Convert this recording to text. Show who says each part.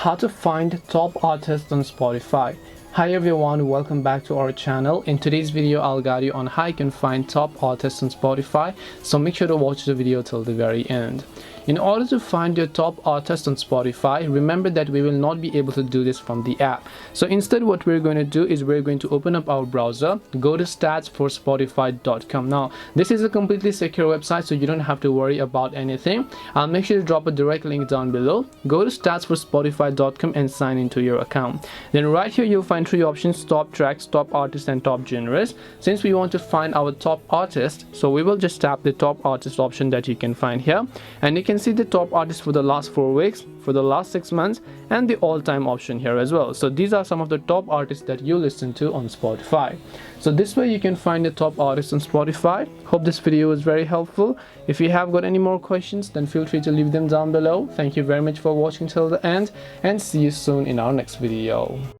Speaker 1: how to find top artists on Spotify. Hi everyone, welcome back to our channel. In today's video I'll guide you on how you can find top artists on Spotify, so make sure to watch the video till the very end. In order to find your top artist on Spotify, remember that we will not be able to do this from the app. So instead what we're going to do is we're going to open up our browser, go to statsforspotify.com. Now this is a completely secure website, so you don't have to worry about anything. I'll make sure to drop a direct link down below. Go to statsforspotify.com and sign into your account. Then right here you'll find three options: top tracks, top artists, and top genres. Since we want to find our top artist, so we will just tap the top artist option that you can find here, and you can see the top artists for the last 4 weeks, for the last 6 months, and the all-time option here as well. So these are some of the top artists that you listen to on Spotify. So this way you can find the top artists on Spotify. Hope this video was very helpful. If you have got any more questions, then feel free to leave them down below. Thank you very much for watching till the end, and see you soon in our next video.